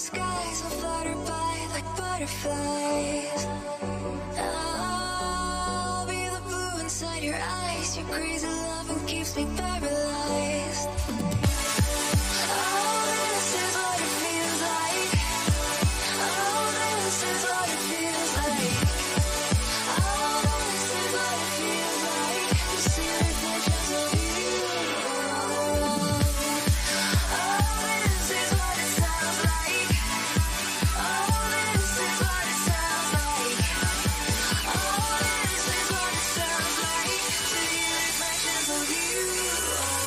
skies will flutter by like butterflies. I'll be the blue inside your eyes. Your crazy loving keeps me paralyzed. Oh, this is what it feels like. Oh, this is what it feels like. Oh, this is what it feels like to see reflections of you all around. Oh, this is what it sounds like. Oh, this is what it sounds like. Oh, this is what it sounds like to hear reflections of you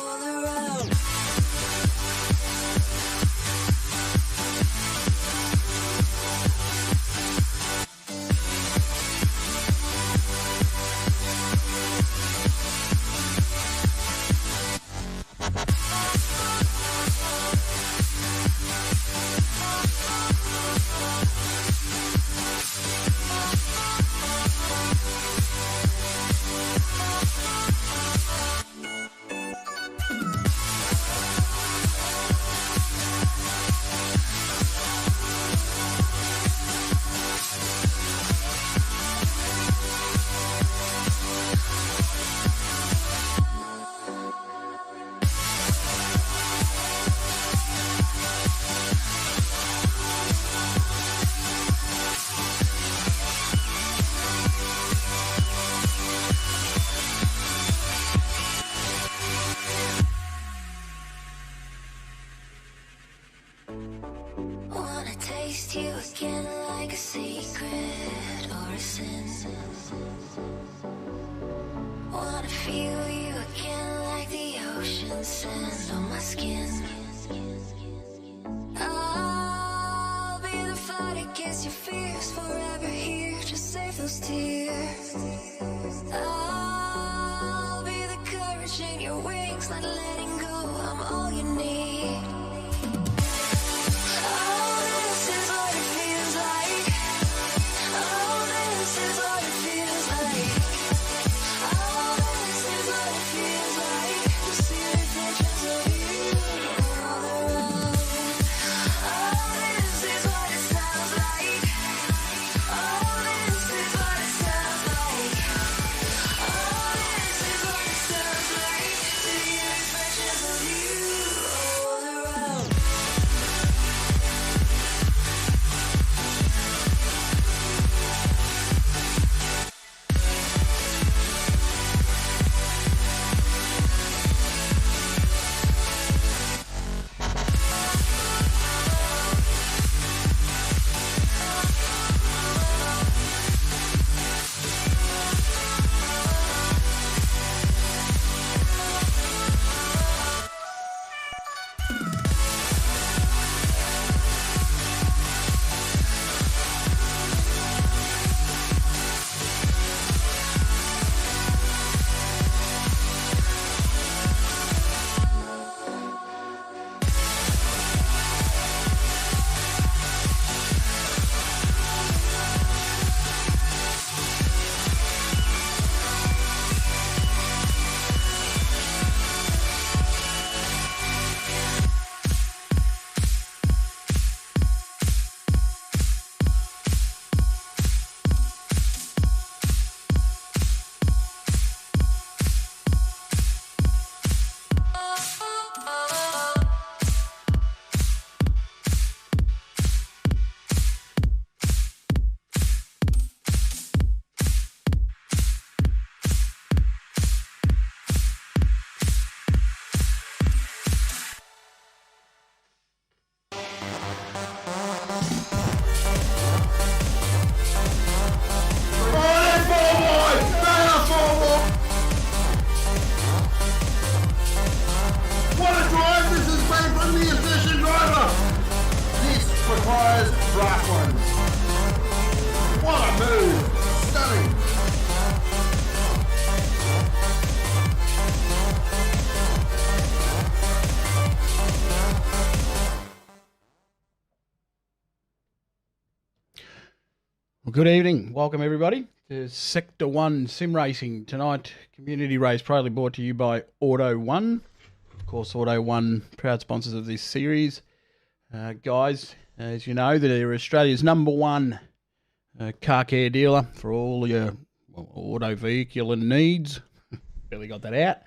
all around. Wanna taste you again like a secret or a sin. Wanna feel you again like the ocean sand on my skin. I'll be the fight against your fears, forever here to save those tears. I'll be the courage in your wings, not letting go, I'm all you need. Oh, this is what it feels like. Oh, this is what it feels like. Oh, this is what it feels like to see reflections of you all around. Oh, this is what it sounds like. Oh, this is what it sounds like. Oh, this is what it sounds like to hear reflections of you all around. What a drive! This is made from the efficient driver! This requires right ones. What a move! Stunning! Well, good evening. Welcome everybody to Sector 1 Sim Racing. Tonight, community race proudly brought to you by Auto 1. Of course, Auto 1, proud sponsors of this series. Guys, As you know, they're Australia's #1 car care dealer for all your auto vehicular needs. Barely got that out.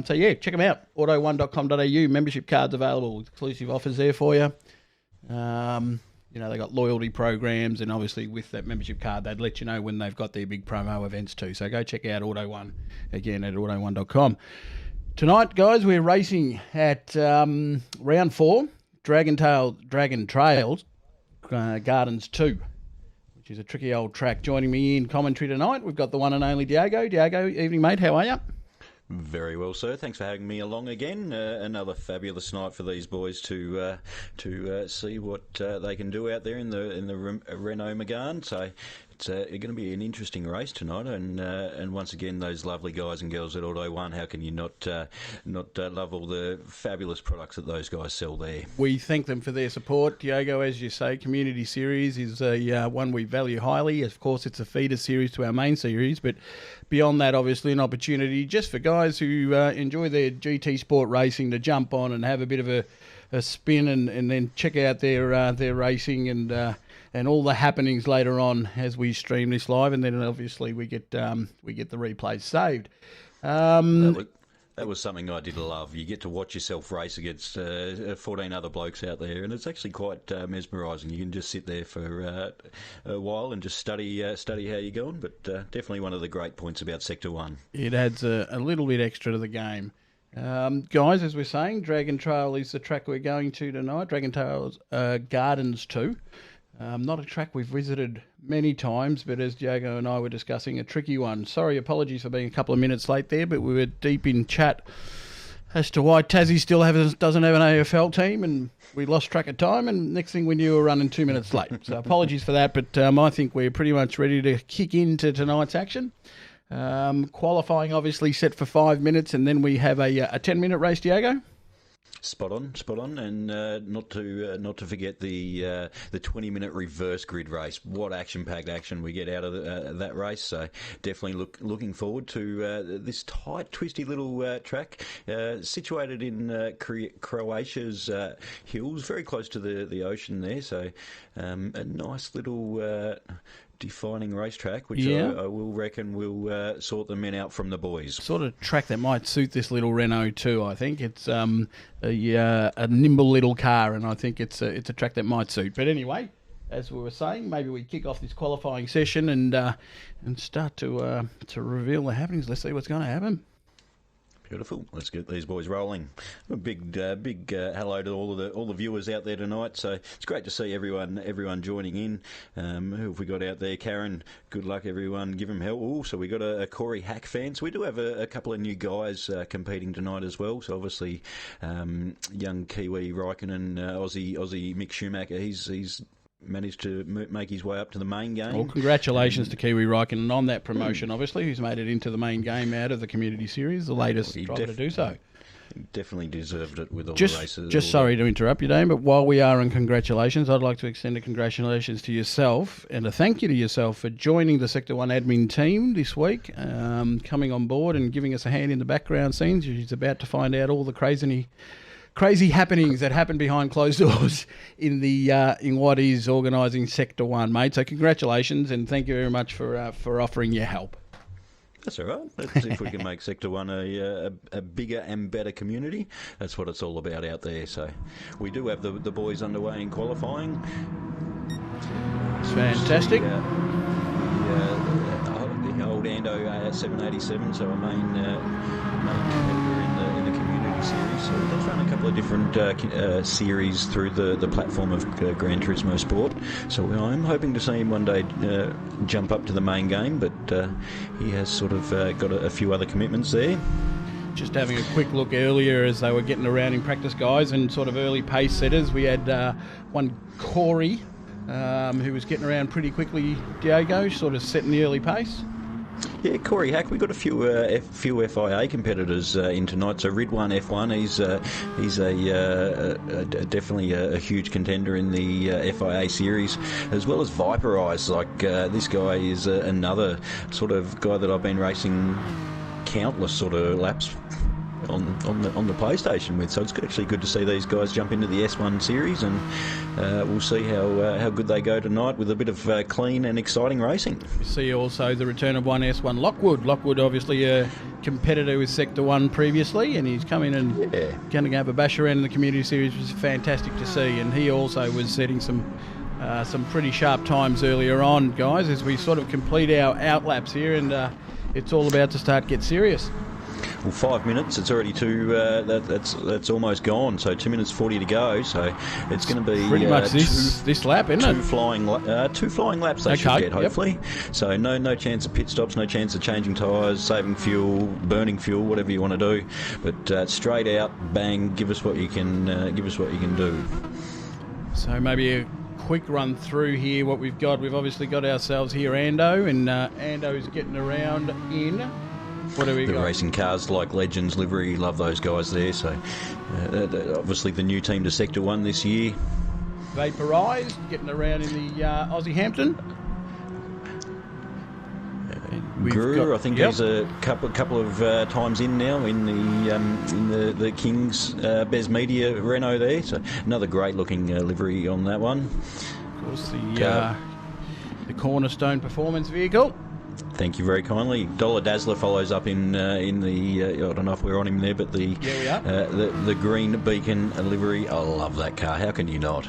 So yeah, check them out. auto1.com.au. Membership cards available. Exclusive offers there for you. You know, they got loyalty programs, and obviously with that membership card, they'd let you know when they've got their big promo events too. So go check out Auto One again at auto1.com. Tonight, guys, we're racing at round 4, Dragon Trails Gardens 2, which is a tricky old track. Joining me in commentary tonight, we've got the one and only Diago. Diago, evening, mate. How are you? Very well, sir. Thanks for having me along again. Another fabulous night for these boys to see what they can do out there in the Renault Megane. So it's going to be an interesting race tonight, and once again, those lovely guys and girls at Auto One. How can you not love all the fabulous products that those guys sell there? We thank them for their support, Diago. As you say, Community Series is one we value highly. Of course, it's a feeder series to our main series, but beyond that, obviously, an opportunity just for guys who enjoy their GT sport racing to jump on and have a bit of a spin and then check out their racing and all the happenings later on as we stream this live, and then obviously we get the replays saved. That was something I did love. You get to watch yourself race against 14 other blokes out there, and it's actually quite mesmerising. You can just sit there for a while and just study how you're going. But definitely one of the great points about Sector 1. It adds a little bit extra to the game. Guys, as we're saying, Dragon Trail is the track we're going to tonight. Dragon Trails Gardens 2. Not a track we've visited many times, but as Diago and I were discussing, a tricky one. Sorry, apologies for being a couple of minutes late there, but we were deep in chat as to why Tassie still doesn't have an AFL team, and we lost track of time, and next thing we knew, we were running 2 minutes late. So apologies for that, but I think we're pretty much ready to kick into tonight's action. Qualifying obviously set for 5 minutes, and then we have a 10-minute race, Diago. Spot on, and not to forget the 20-minute reverse grid race. What action-packed action we get out of that race! So definitely looking forward to this tight, twisty little track situated in Croatia's hills, very close to the ocean there. So a nice little defining racetrack, which I will reckon will sort the men out from the boys. Sort of track that might suit this little Renault too. I think it's a nimble little car, and I think it's a track that might suit. But anyway, as we were saying, maybe we kick off this qualifying session and start to reveal the happenings. Let's see what's going to happen. Beautiful. Let's get these boys rolling. A big hello to all the viewers out there tonight. So it's great to see everyone joining in. Who have we got out there? Karen, good luck, everyone. Give them hell. Oh, so we got a Corey Hack fan. So we do have a couple of new guys competing tonight as well. So obviously, young Kiwi Raikkonen, Aussie Mick Schumacher. He's managed to make his way up to the main game. Well, congratulations to Kiwi Raikkonen on that promotion, obviously, who's made it into the main game out of the Community Series, the latest driver to do so. He definitely deserved it with all the races. Just sorry to interrupt you, Dane, but while we are on congratulations, I'd like to extend a congratulations to yourself and a thank you to yourself for joining the Sector 1 admin team this week, coming on board and giving us a hand in the background scenes. She's about to find out all the crazy happenings that happen behind closed doors in what is organising Sector 1, mate. So congratulations and thank you very much for offering your help. That's all right. Let's see if we can make Sector 1 a bigger and better community. That's what it's all about out there. So we do have the boys underway in qualifying. It's fantastic. The old Ando 787, so a main competitor in the community series. So it does run a couple of different series through the platform of Gran Turismo Sport. So I'm hoping to see him one day jump up to the main game, but he has sort of got a few other commitments there. Just having a quick look earlier as they were getting around in practice, guys, and sort of early pace setters. We had one Corey who was getting around pretty quickly, Diago, sort of setting the early pace. Yeah, Corey Hack. We've got a few FIA competitors in tonight. So Ridwan F1, he's definitely a huge contender in the FIA series, as well as Viper Eyes. Like this guy is another sort of guy that I've been racing countless sort of laps on the PlayStation with. So it's actually good to see these guys jump into the S1 series, and we'll see how good they go tonight with a bit of clean and exciting racing. We see also the return of one S1 Lockwood. Lockwood, obviously a competitor with Sector 1 previously, and he's come in and going to have a bash around in the community series, which is fantastic to see. And he also was setting some pretty sharp times earlier on, guys, as we sort of complete our outlaps here, and it's all about to start get serious. Well, 5 minutes. It's already that's almost gone. So 2 minutes 40 to go. So it's going to be pretty much this lap, isn't it? Two flying laps they should get, hopefully. Yep. So no chance of pit stops, no chance of changing tyres, saving fuel, burning fuel, whatever you want to do. But straight out, bang, give us what you can do. So maybe a quick run through here. What we've obviously got ourselves here Ando, and Ando's getting around in. What do we got? The racing cars like Legends livery, love those guys there. So obviously the new team to Sector 1 this year. Vaporised, getting around in the Aussie Hampton. Guru, I think he's a couple of times in now in the King's Bez Media Renault there. So another great looking livery on that one. Of course, the Cornerstone performance vehicle. Thank you very kindly. Dollar Dazzler follows up in the I don't know if we're on him there, but the green beacon livery. I love that car. How can you not?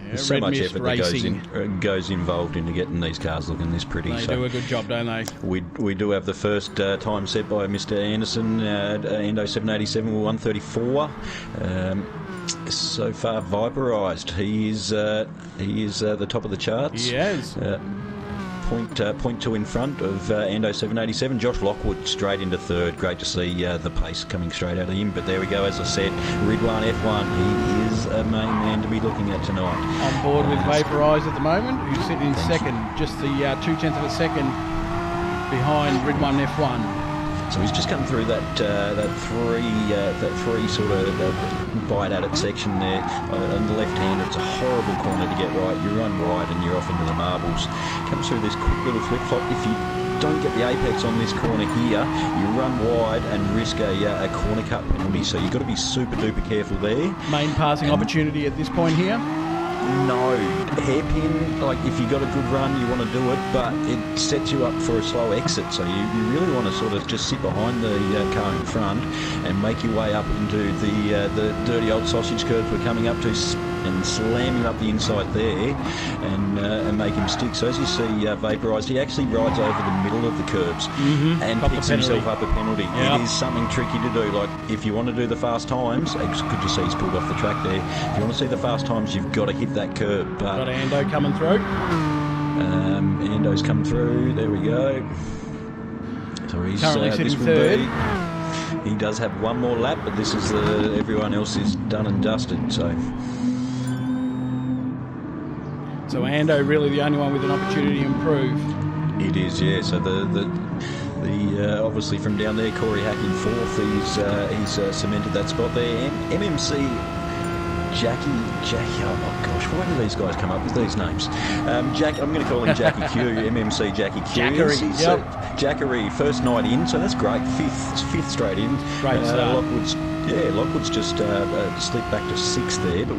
There's so much effort that goes involved into getting these cars looking this pretty. They do a good job, don't they? We do have the first time set by Mr. Anderson, Endo 787 with 134. So far, Viperised. He is the top of the charts. He is. Point two in front of Ando 787. Josh Lockwood straight into third. Great to see the pace coming straight out of him. But there we go, as I said, Ridwan F1. He is a main man to be looking at tonight. On board with Vaporised at the moment, who's sitting in second, just the 0.2 of a second behind Ridwan F1. So he's just come through that three sort of bite at it section there. On the left hand, it's a horrible corner to get right. You run wide and you're off into the marbles. Comes through this quick little flip flop. If you don't get the apex on this corner here, you run wide and risk a corner cut penalty. So you've got to be super duper careful there. Main passing opportunity at this point here. No, hairpin, like if you got a good run, you want to do it, but it sets you up for a slow exit. So you really want to sort of just sit behind the car in front and make your way up into the dirty old sausage curves we're coming up to, and slam him up the inside there and make him stick. So as you see, Vaporised, he actually rides over the middle of the curbs and picks himself up a penalty. Yep. It is something tricky to do. Like if you want to do the fast times, it's good to see he's pulled off the track there. If you want to see the fast times, you've got to hit that curb. But got Ando coming through. Ando's come through. There we go. So he's currently sitting third. He does have one more lap, but this is everyone else is done and dusted. So Ando really the only one with an opportunity to improve. It is, yeah. So the obviously from down there, Corey Hack in fourth. He's cemented that spot there. MMC. Jackie, oh gosh, why do these guys come up with these names? I'm going to call him Jackie Q, MMC Jackie Q. Jackery, first night in, so that's great. Fifth straight in. Great start. Lockwood's just slipped back to sixth there, but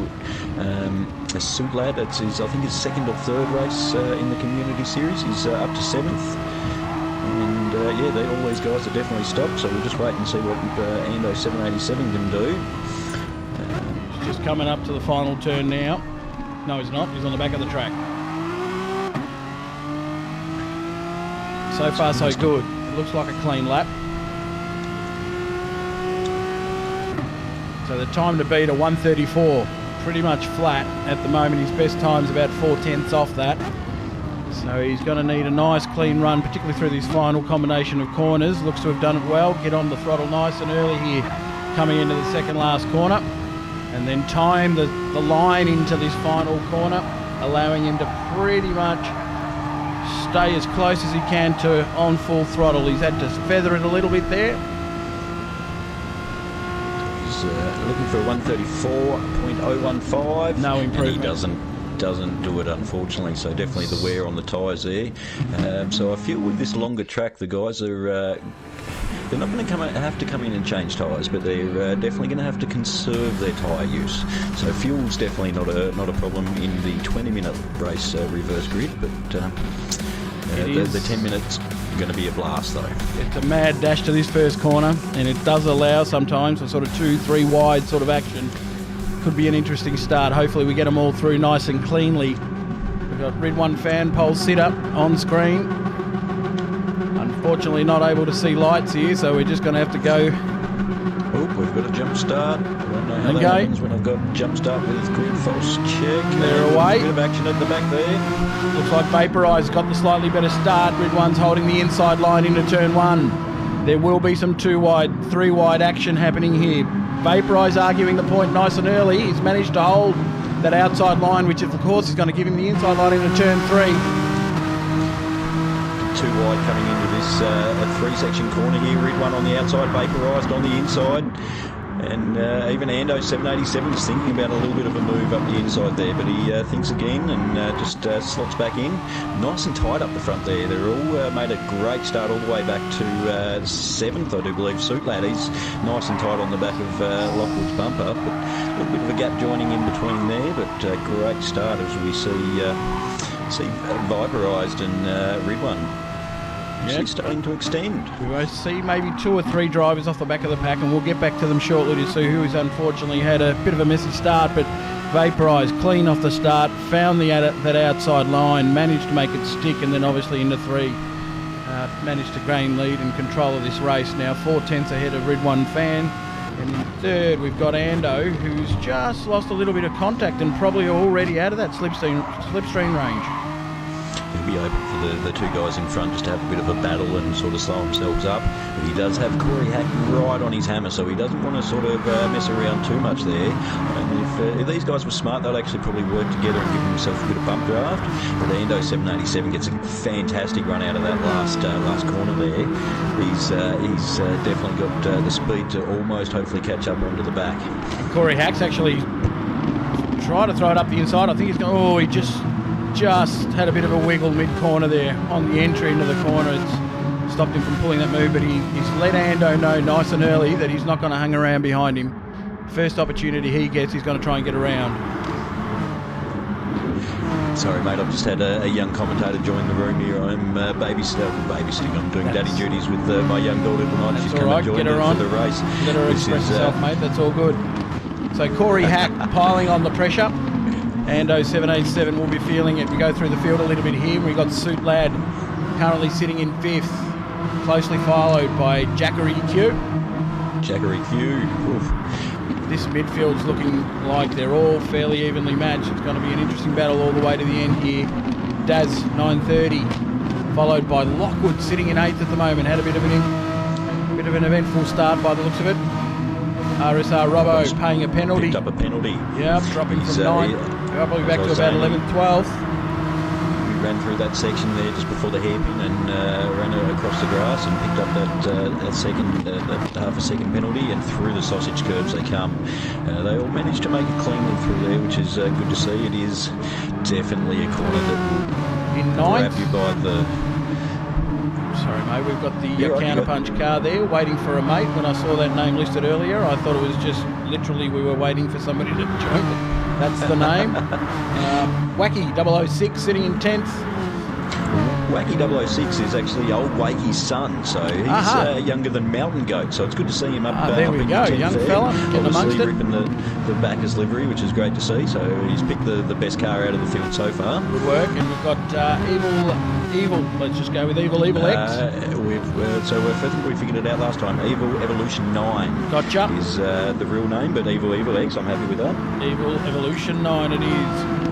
Soot Lad, I think his second or third race in the community series. He's up to seventh. And all these guys are definitely stopped, so we'll just wait and see what Ando 787 can do. Just coming up to the final turn now. No, he's not. He's on the back of the track. So far, so good. It looks like a clean lap. So the time to beat a 1:34, pretty much flat at the moment. His best time's about 4/10 off that. So he's going to need a nice clean run, particularly through this final combination of corners. Looks to have done it well. Get on the throttle nice and early here, coming into the second last corner. And then time the line into this final corner, allowing him to pretty much stay as close as he can to on full throttle. He's had to feather it a little bit there. He's looking for a 134.015. No improvement. And he doesn't do it, unfortunately. So definitely the wear on the tyres there. So I feel with this longer track, the guys are They're not going to have to come in and change tyres, but they're definitely going to have to conserve their tyre use. So fuel's definitely not a problem in the 20-minute race reverse grid, but the 10 minutes going to be a blast though. It's a mad dash to this first corner, and it does allow sometimes a sort of 2-3 wide sort of action. Could be an interesting start. Hopefully we get them all through nice and cleanly. We've got Red One fan pole sit up on screen. Unfortunately not able to see lights here, so we're just going to have to go. Oh, we've got a jump start. I don't know how that Okay. happens when I've got jump start with grid false check. They're away. A bit of action at the back there. Looks like Vaporize got the slightly better start. Red One's holding the inside line into turn 1. There will be some 2 wide, 3 wide action happening here. Vaporize arguing the point nice and early. He's managed to hold that outside line, which of course is going to give him the inside line into turn 3. 2 wide coming into this 3-section corner here. Red One on the outside, Vaporised on the inside. And even Ando 787 is thinking about a little bit of a move up the inside there, but he thinks again and just slots back in. Nice and tight up the front there. They're all made a great start all the way back to 7th, I do believe. Suit Lad, he's nice and tight on the back of Lockwood's bumper, but a little bit of a gap joining in between there, but great start as we see Vaporised and Red One. Yep. Starting to extend. We will see maybe 2 or 3 drivers off the back of the pack, and we'll get back to them shortly to see who has unfortunately had a bit of a messy start, but Vaporised clean off the start, found that outside line, managed to make it stick, and then obviously into 3 managed to gain lead and control of this race. Now 4 tenths ahead of Red One fan, and in third we've got Ando, who's just lost a little bit of contact and probably already out of that slipstream range. He'll be open for the 2 guys in front just to have a bit of a battle and sort of slow themselves up. But he does have Corey Hack right on his hammer, so he doesn't want to sort of mess around too much there. And if these guys were smart, they'd actually probably work together and give himself a bit of bump draft. But Ando 787 gets a fantastic run out of that last corner there. He's definitely got the speed to almost hopefully catch up onto the back. Corey Hack's actually tried to throw it up the inside. I think he's going. Oh, he just had a bit of a wiggle mid-corner there on the entry into the corner. It's stopped him from pulling that move, but he's let Ando know nice and early that he's not going to hang around behind him. First opportunity he gets, he's going to try and get around. Sorry, mate, I've just had a young commentator join the room here. I'm babysitting. I'm doing daddy duties with my young daughter tonight. That's She's all come right. and joined Get her for on. the race. Let her express herself, mate. That's all good. So Corey Hack piling on the pressure. Ando 787 will be feeling it. We go through the field a little bit here. We've got Suit Lad currently sitting in 5th, closely followed by Jackery Q. Jackery Q. Oof. This midfield's looking like they're all fairly evenly matched. It's going to be an interesting battle all the way to the end here. Daz 930, followed by Lockwood sitting in 8th at the moment. Had a bit of an eventful start by the looks of it. RSR Robbo paying a penalty. Picked up a penalty. Yep, dropping from 9th. Probably back to about 11th, 12th. We ran through that section there just before the hairpin and ran across the grass and picked up that half a second penalty, and through the sausage curves they come. They all managed to make it cleanly through there, which is good to see. It is definitely a corner that will In grab 9th. you by the... Sorry, mate, we've got the You're right, counterpunch car there waiting for a mate. When I saw that name listed earlier, I thought it was just literally we were waiting for somebody to join it. That's the name. Wacky 006 sitting in 10th. Wacky 006 is actually old Wakey's son, so he's younger than Mountain Goat, so it's good to see him up. There we up in go, 10th young there. fella, getting amongst Obviously it. ripping the backers livery, which is great to see, so he's picked the best car out of the field so far. Good work, and we've got Evil, let's just go with Evil X. I think we figured it out last time. Evil Evolution 9 Gotcha. is the real name, but Evil X, I'm happy with that. Evil Evolution 9 it is.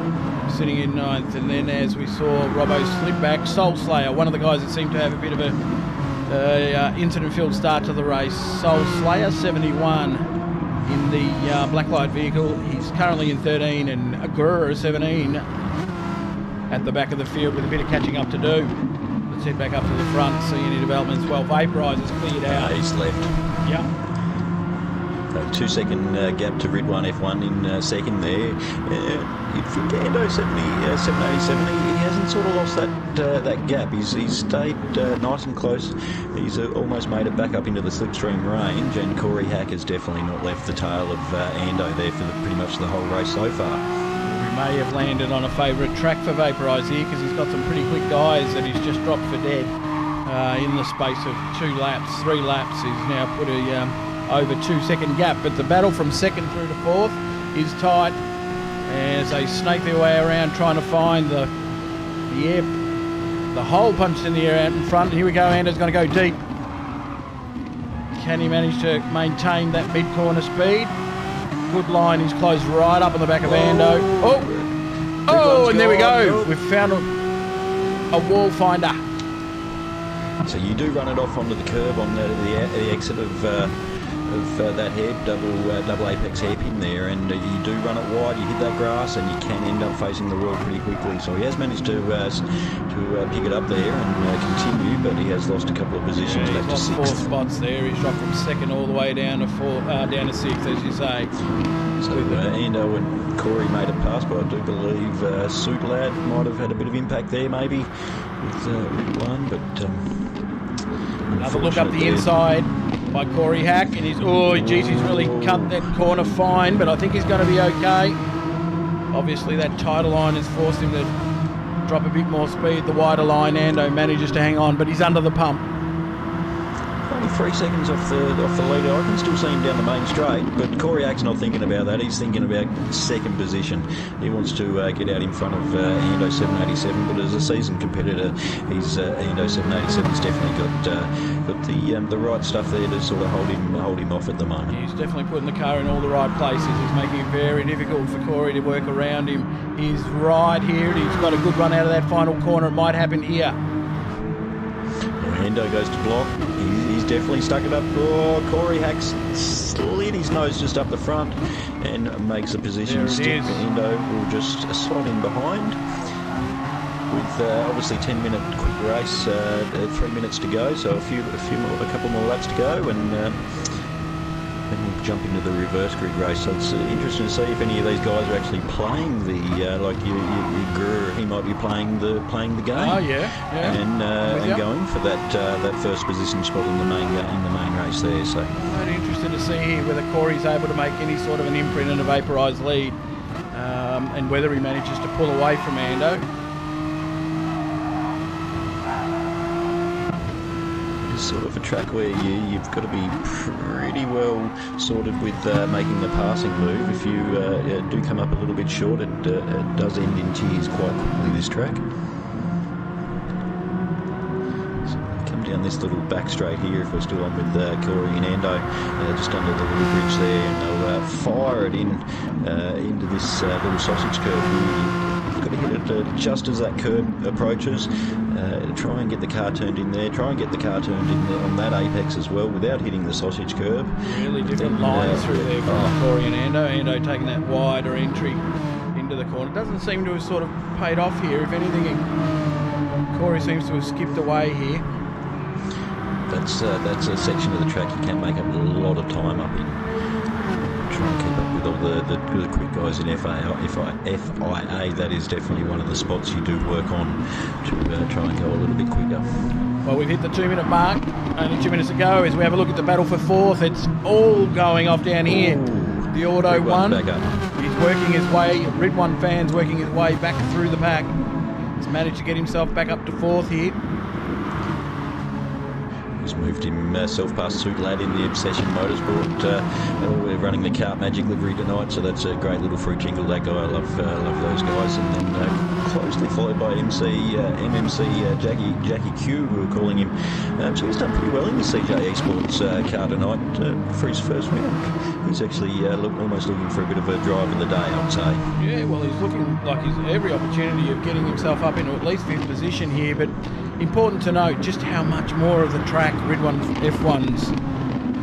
Sitting in 9th, and then as we saw Robbo slip back, Soul Slayer, one of the guys that seemed to have a bit of a incident-filled start to the race. Soul Slayer 71 in the Blacklight vehicle. He's currently in 13, and Agura 17 at the back of the field with a bit of catching up to do. Let's head back up to the front, see any developments. Well, Vaporize is cleared out. He's left. Yep. A 2-second gap to Red One F1 in second there. You'd think Ando 787, he hasn't hasn't sort of lost that gap. He's stayed nice and close. He's almost made it back up into the slipstream range, and Corey Hack has definitely not left the tail of Ando there for pretty much the whole race so far. We may have landed on a favourite track for Vaporise here because he's got some pretty quick guys that he's just dropped for dead in the space of 3 laps. He's now put a over 2 second gap, but the battle from second through to fourth is tight as they snake their way around trying to find the hole punched in the air out in front. Here we go, Ando's going to go deep. Can he manage to maintain that mid-corner speed? Good line, he's closed right up on the back of Ando. Oh, and there we go. We've found a wall finder. So you do run it off onto the curb on the exit of that head, double apex hairpin there, and you do run it wide, you hit that grass, and you can end up facing the wall pretty quickly. So he has managed to pick it up there and continue, but he has lost a couple of positions back to lost 6th. 4 spots there. He's dropped from second all the way down to 6th, as you say. So Ando and Corey made it past, but I do believe Suit Lad might have had a bit of impact there, maybe with Route 1, but. Another look up the inside by Corey Hack, and he's really cut that corner fine, but I think he's going to be okay. Obviously that tighter line has forced him to drop a bit more speed. The wider line, Ando manages to hang on, but he's under the pump. Only 3 seconds off the leader. I can still see him down the main straight, but Corey Hack's not thinking about that. He's thinking about second position. He wants to get out in front of Ando 787, but as a seasoned competitor, Ando 787's definitely got the right stuff there to sort of hold him off at the moment. He's definitely putting the car in all the right places. He's making it very difficult for Corey to work around him. He's right here, and he's got a good run out of that final corner. It might happen here. Ando goes to block. He's definitely stuck it up. Oh, Corey Hack's slid his nose just up the front and makes the position stick. Ando will just slot in behind with obviously 10-minute quick race, 3 minutes to go, so a couple more laps to go, and then we'll jump into the reverse grid race. So it's interesting to see if any of these guys are actually playing the like you he might be playing the game. Oh yeah. And going for that first position spot in the main race there. So I'm interested to see here whether Corey's able to make any sort of an imprint and a vaporised lead, and whether he manages to pull away from Ando. Sort of a track where you've got to be pretty well sorted with making the passing move. If you do come up a little bit short, it does end in tears quite quickly, this track. So come down this little back straight here, if we're still on with Corey and Ando, just under the little bridge there, and they'll fire it into this little sausage curve here. Got to hit it just as that curb approaches. Try and get the car turned in there. Try and get the car turned in there on that apex as well without hitting the sausage curb. Really different lines through there from Corey and Ando. Ando taking that wider entry into the corner. Doesn't seem to have sort of paid off here. If anything, Corey seems to have skipped away here. That's a section of the track you can make up a lot of time up in. Try and keep up with all the quick guys in FIA. That is definitely one of the spots you do work on to try and go a little bit quicker. Well, we've hit the 2 minute mark. Only 2 minutes to go as we have a look at the battle for fourth. It's all going off down here. The Auto one. Back up. He's working his way. Rid One fan's working his way back through the pack. He's managed to get himself back up to fourth here. He's moved himself past Suit Lad in the Obsession Motorsport. We're running the Kart Magic livery tonight, so that's a great little fruit jingle, that guy. I love those guys. And then closely followed by MMC Jackie Q, who are calling him. So he's done pretty well in the CJ Esports car tonight for his first win. He's actually almost looking for a bit of a drive of the day, I'd say. Yeah, well, he's looking like he's every opportunity of getting himself up into at least fifth position here, but important to note just how much more of the track Rid One F1s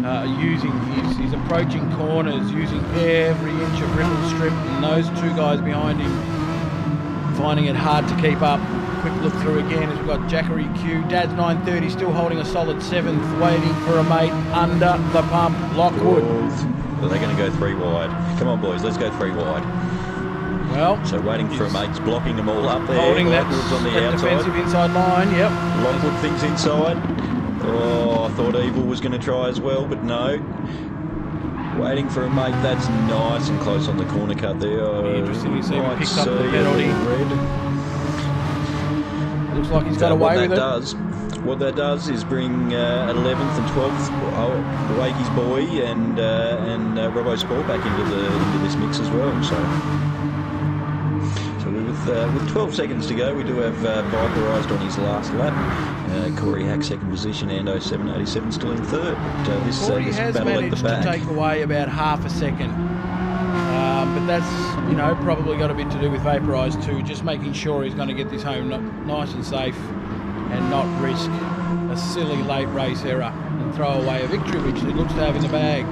are using. He's approaching corners, using every inch of ripple strip, and those two guys behind him finding it hard to keep up. Quick look through again as we've got Jackery Q. Dad's 930 still holding a solid 7th, waiting for a mate under the pump. Lockwood. Well, they're going to go 3 wide. Come on, boys, let's go 3 wide. Well, So waiting for a mate's blocking them all up there. holding that, Lockwood's on the that outside. defensive inside line. Yep. Lockwood things inside. Oh, I thought Evil was going to try as well, but no. Waiting for a mate. That's nice and close on the corner cut there. Be interesting to see if he Might picks up the see a penalty. little red. Looks like he's got away with it. What that does is bring 11th and 12th Wakey's boy and Robbo Sport back into this mix as well. So with 12 seconds to go, we do have Viperised on his last lap. Corey Hack second position, Ando 787 still in third. This Corey has battle at managed the back. to take away about half a second. But that's, probably got a bit to do with Vaporised too, just making sure he's going to get this home nice and safe and not risk a silly late race error and throw away a victory, which he looks to have in the bag.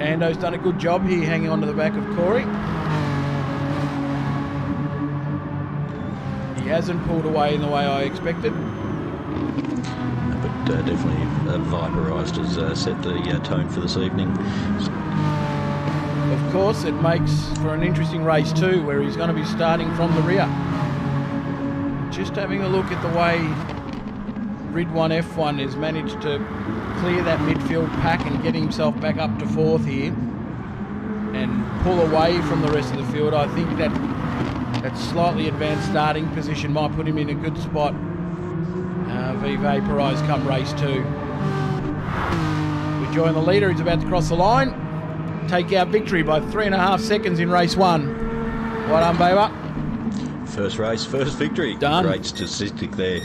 Ando's done a good job here hanging on to the back of Corey. He hasn't pulled away in the way I expected. But definitely Viperised has set the tone for this evening. Of course, it makes for an interesting race too, where he's going to be starting from the rear. Just having a look at the way Grid 1 F1 has managed to clear that midfield pack and get himself back up to fourth here and pull away from the rest of the field. I think that slightly advanced starting position might put him in a good spot. V Vaporised come race 2. We join the leader. He's about to cross the line. Take out victory by 3.5 seconds in race 1. Well done, Baber. First race, first victory. Done. Great statistic there.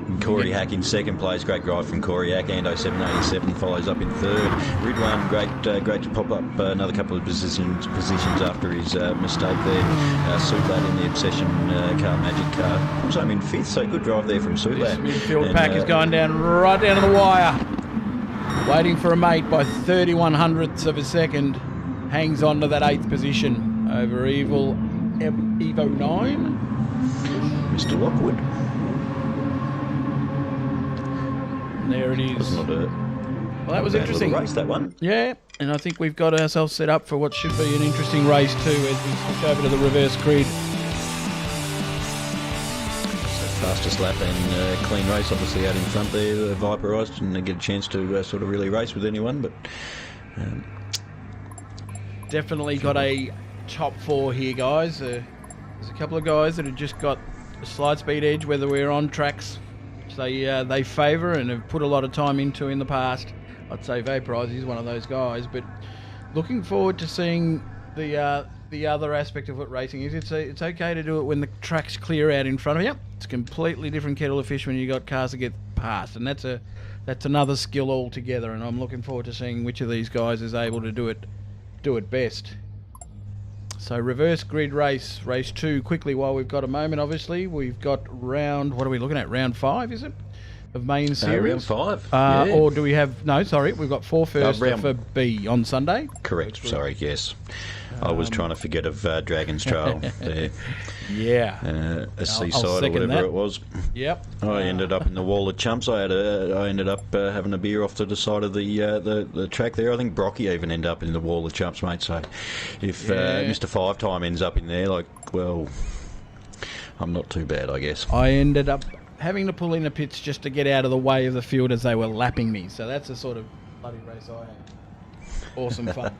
And Corey Hack in second place. Great drive from Corey Hack. Ando 787 follows up in third. Rid one, great to pop up another couple of positions after his mistake there. Suitlat in the Obsession car, Magic car. Also in fifth, so good drive there from Suitlat. This midfield pack is going down right down to the wire. Waiting for a mate by 31 hundredths of a second. Hangs on to that 8th position over Evo 9. Mr. Lockwood. And there it is. Wasn't it Well, that was interesting. race, that one. Yeah, and I think we've got ourselves set up for what should be an interesting race too as we switch over to the reverse grid. Fastest lap and clean race, obviously out in front there. Viperised didn't get a chance to sort of really race with anyone, but Definitely got a top 4 here, guys. There's a couple of guys that have just got a slight speed edge, whether we're on tracks they favour and have put a lot of time into in the past. I'd say Vaporised is one of those guys, but looking forward to seeing the other aspect of what racing is. It's okay to do it when the track's clear out in front of you. It's a completely different kettle of fish when you got cars that get past, and that's another skill altogether. And I'm looking forward to seeing which of these guys is able to do it best. So reverse grid race 2 quickly while we've got a moment. Obviously we've got round, what are we looking at, round 5 is it of main series? Round 5 yeah. Or do we have, no sorry, we've got 4 first for B on Sunday. Correct, sorry, yes. I was trying to forget of Dragon's Trail there. Yeah. A seaside or whatever it was. Yep. I ended up in the wall of chumps. I ended up having a beer off to the side of the track there. I think Brocky even ended up in the wall of chumps, mate. So if Mr. 5 Time ends up in there, well, I'm not too bad, I guess. I ended up having to pull in the pits just to get out of the way of the field as they were lapping me. So that's the sort of bloody race I had. Awesome fun.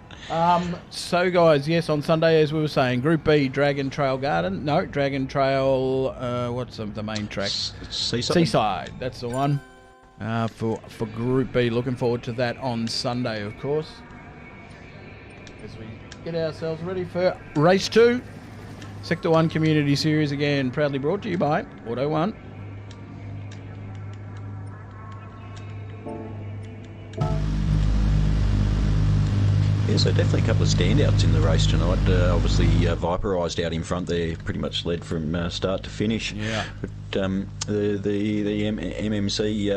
So guys, yes, on Sunday, as we were saying, Group B, Dragon Trail, what's the main track? Seaside, that's the one. For Group B, looking forward to that on Sunday, of course. As we get ourselves ready for race 2. Sector 1 Community Series, again, proudly brought to you by Auto 1. Yeah, so definitely a couple of standouts in the race tonight. Obviously, Viperised out in front there, pretty much led from start to finish. Yeah. But the MMC,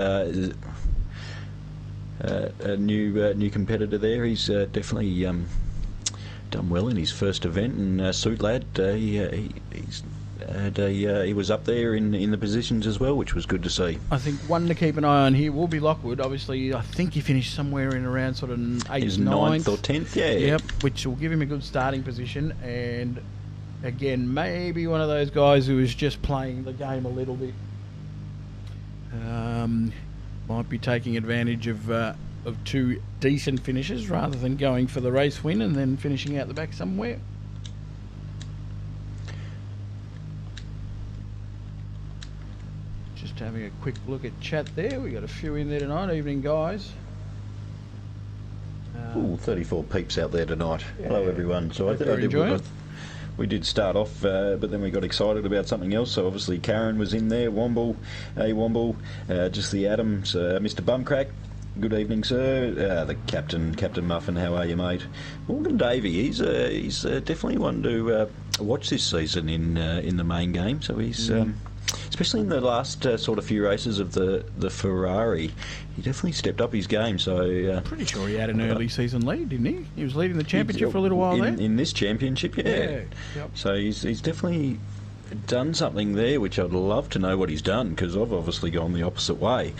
a new competitor there, he's definitely done well in his first event. And Suit Lad, he's he was up there in the positions as well, which was good to see. I think one to keep an eye on here will be Lockwood. Obviously, I think he finished somewhere in around sort of 8th, His 9th. 9th or 10th, yeah. Yep, which will give him a good starting position. And again, maybe one of those guys who is just playing the game a little bit. Might be taking advantage of two decent finishes rather than going for the race win and then finishing out the back somewhere. Just having a quick look at chat there. We got a few in there tonight. Evening, guys. Ooh, 34 peeps out there tonight. Yeah. Hello, everyone. So Hope you're enjoying it. we did start off, but then we got excited about something else. So obviously Karen was in there, Womble, just the Adams, Mr. Bumcrack. Good evening, sir. The Captain Muffin, how are you, mate? Morgan Davey, he's definitely one to watch this season in the main game. So he's especially in the last sort of few races of the Ferrari, he definitely stepped up his game. So pretty sure he had an early season lead, didn't he? He was leading the championship for a little while there. In this championship, yeah. Yep. So he's definitely done something there, which I'd love to know what he's done, because I've obviously gone the opposite way.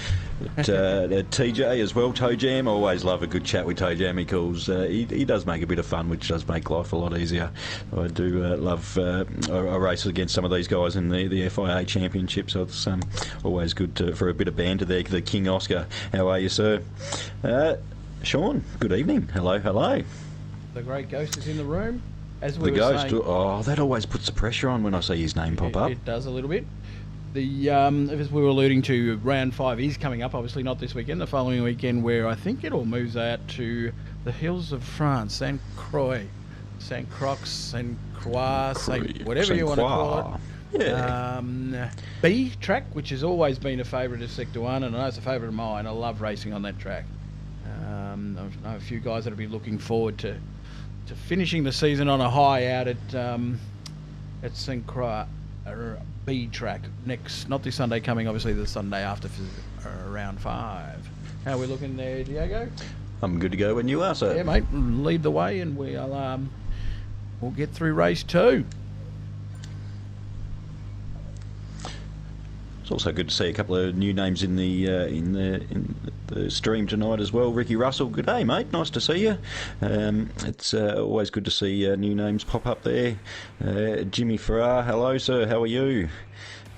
But, TJ as well, Toe Jam, I always love a good chat with Toe Jam. He calls, he does make a bit of fun, which does make life a lot easier. I do love a race against some of these guys in the FIA Championship, so it's always good for a bit of banter there. The King Oscar, how are you, sir? Sean, good evening. Hello. The great Ghost is in the room. As we The were Ghost, saying, that always puts the pressure on when I see his name pop up. It does a little bit. The as we were alluding to, round 5 is coming up. Obviously not this weekend. The following weekend, where I think it all moves out to the hills of France, Saint Croix, Saint Croix, whatever you want to call it. Yeah. B track, which has always been a favourite of Sector 1, and I know it's a favourite of mine. I love racing on that track. I know a few guys that'll be looking forward to finishing the season on a high out at St. Croix B track next, not this Sunday coming, obviously the Sunday after round 5. How are we looking there, Diago? I'm good to go when you are, sir. Yeah, mate, lead the way and we'll get through race 2. It's also good to see a couple of new names in the stream tonight as well. Ricky Russell, good day, mate. Nice to see you. It's always good to see new names pop up there. Jimmy Farrar, hello, sir. How are you?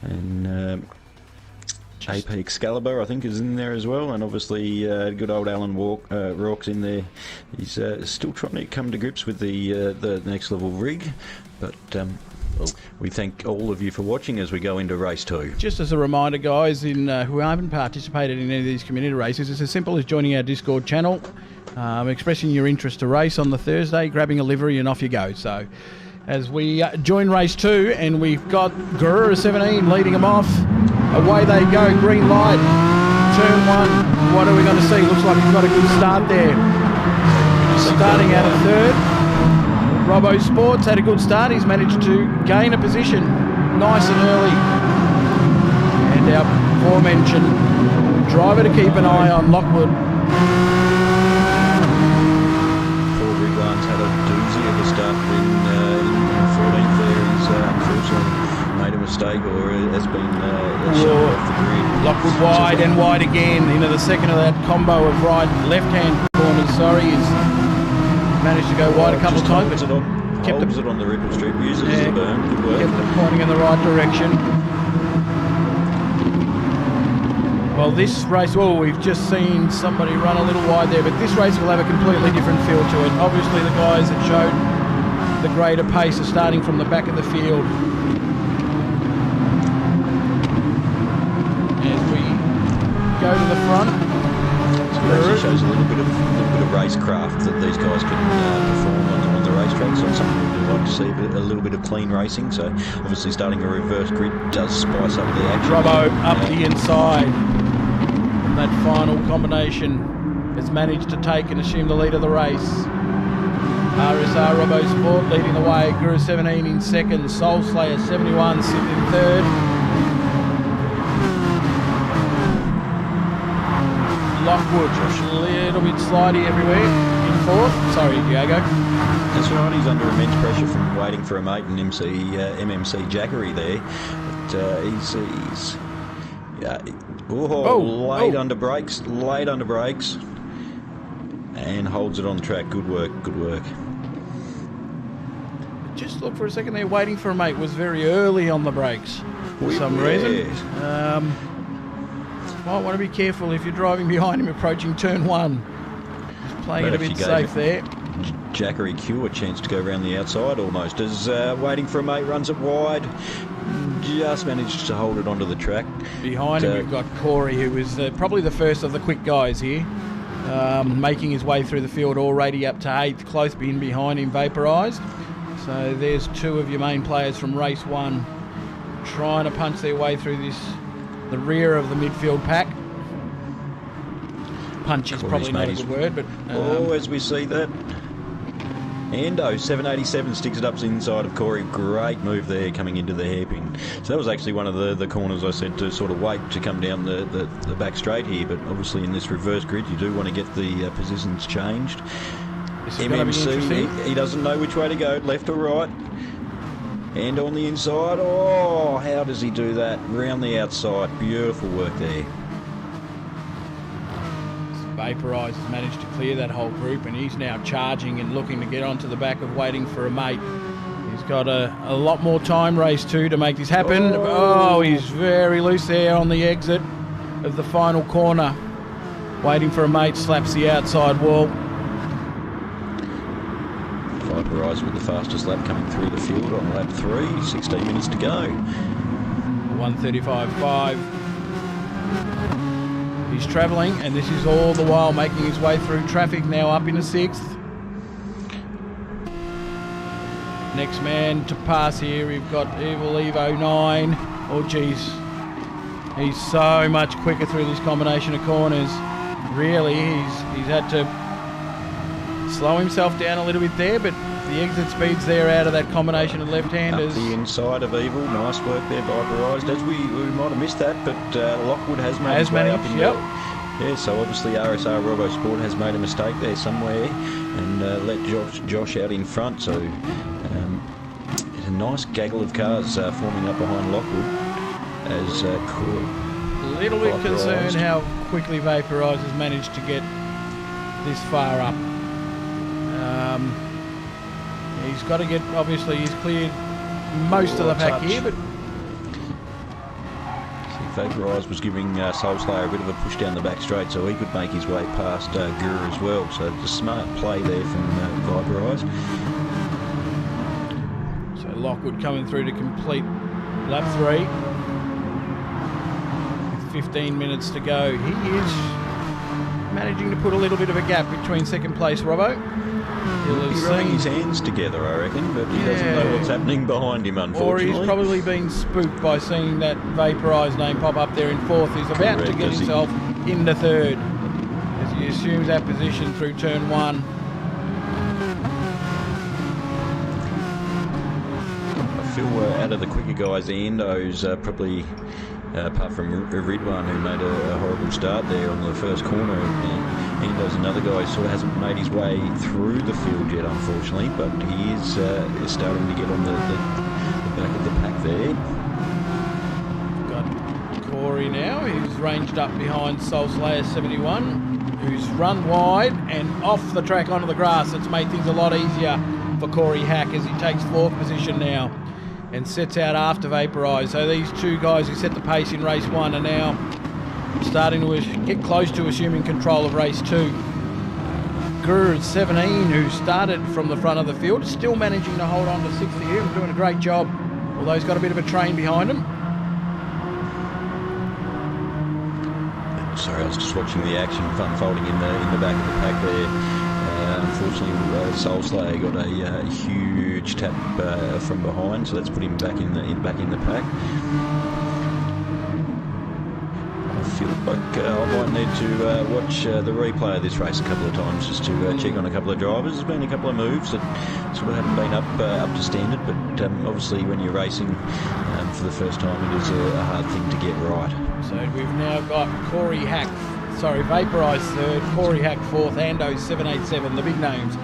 And AP Excalibur, I think, is in there as well, and obviously good old Alan Rourke's in there. He's still trying to come to grips with the next level rig, but. We thank all of you for watching as we go into race 2. Just as a reminder, guys, who haven't participated in any of these community races, it's as simple as joining our Discord channel, expressing your interest to race on the Thursday, grabbing a livery, and off you go. So, as we join race 2, and we've got Gurura 17 leading them off. Away they go, green light, turn 1. What are we going to see? Looks like he's got a good start there. Starting out of 3rd. Robbo Sports had a good start. He's managed to gain a position nice and early. And our aforementioned driver to keep an eye on, Lockwood. Paul Riglan's had a doozy of a start in 14th there. He's unfortunately made a mistake or has been shoved off the grid. Lockwood wide and wide again into the second of that combo of right left-hand corners. He's managed to go wide a couple of times, but Holds it on the ripple strip, uses the burn. Good work. Kept it pointing in the right direction. Well, this race, we've just seen somebody run a little wide there, but this race will have a completely different feel to it. Obviously, the guys that showed the greater pace are starting from the back of the field. As we go to the front. It actually shows a little bit of racecraft that these guys can perform on the racetrack. So it's something we'd like to see, a little bit of clean racing. So obviously starting a reverse grid does spice up the action. Robbo up the inside. That final combination has managed to take and assume the lead of the race. RSR Robbo Sport leading the way. Guru 17 in 2nd. Soul Slayer 71 sitting in 3rd. Lockwood, a little bit slidey everywhere in fourth. Sorry, Diago. That's right, he's under immense pressure from waiting for a mate and MMC Jackery there. But he's late under brakes, and holds it on the track. Good work. Just look for a second there, waiting for a mate was very early on the brakes for some reason. Might want to be careful if you're driving behind him approaching turn 1. Just playing it a bit safe there. Jackery Q a chance to go around the outside almost as waiting for a mate, runs it wide, just managed to hold it onto the track. Behind him we've got Corey, who is probably the first of the quick guys here, making his way through the field, already up to 8th, close in behind him, vaporised. So there's 2 of your main players from race 1 trying to punch their way through the rear of the midfield pack. Punch is probably not a good word, but... as we see that. Endo, 787 sticks it up inside of Corey. Great move there coming into the hairpin. So that was actually one of the corners I said to sort of wait to come down the back straight here, but obviously in this reverse grid you do want to get the positions changed. MMC, he doesn't know which way to go, left or right. And on the inside, how does he do that? Round the outside, beautiful work there. Vaporise has managed to clear that whole group, and he's now charging and looking to get onto the back of waiting for a mate. He's got a lot more time, race 2, to make this happen. He's very loose there on the exit of the final corner. Waiting for a mate, slaps the outside wall. Vaporise with the fastest lap coming through the field on lap 3, 16 minutes to go. 1:35.5. He's travelling, and this is all the while making his way through traffic, now up into 6th. Next man to pass here, we've got Evil Evo 9. Oh, geez. He's so much quicker through this combination of corners. Really, he's had to slow himself down a little bit there, but the exit speed's there out of that combination of left-handers. Up the inside of Evil, nice work there, vaporised. As we might have missed that, but Lockwood has made his way up in Yeah, so obviously RSR Robo Sport has made a mistake there somewhere and let Josh out in front. So there's a nice gaggle of cars forming up behind Lockwood as a little bit concerned how quickly Vaporise has managed to get this far up. He's got to get, obviously he's cleared most of the pack here, but Vaporise was giving Soulslayer a bit of a push down the back straight so he could make his way past Guru as well. So it's a smart play there from Vaporise. So Lockwood coming through to complete lap 3. With 15 minutes to go. He is managing to put a little bit of a gap between second place Robbo. He's rubbing his hands together, I reckon, but he doesn't know what's happening behind him, unfortunately. Or he's probably been spooked by seeing that Vaporise name pop up there in 4th. He's about to get himself into 3rd as he assumes that position through turn 1. I feel out of the quicker guys, the Endo's probably, apart from Ridwan, who made a horrible start there on the first corner, Endo's another guy who sort of hasn't made his way through the field yet, unfortunately, but he is starting to get on the back of the pack there. Got Corey now, who's ranged up behind Soulslayer 71, who's run wide and off the track onto the grass. It's made things a lot easier for Corey Hack as he takes 4th position now and sets out after Vaporise. So these 2 guys who set the pace in race 1 are now starting to get close to assuming control of race 2. Guru 17, who started from the front of the field, still managing to hold on to 6th here and doing a great job, although he's got a bit of a train behind him. Sorry, I was just watching the action unfolding in the back of the pack there. Unfortunately, Soulslayer got a huge tap from behind, so let's put him back in the pack. I feel like I might need to watch the replay of this race a couple of times just to check on a couple of drivers. There's been a couple of moves that sort of haven't been up to standard, but obviously when you're racing for the first time, it is a hard thing to get right. So we've now got Corey Hack Vaporise third, Corey Hack fourth, Ando 787, the big names.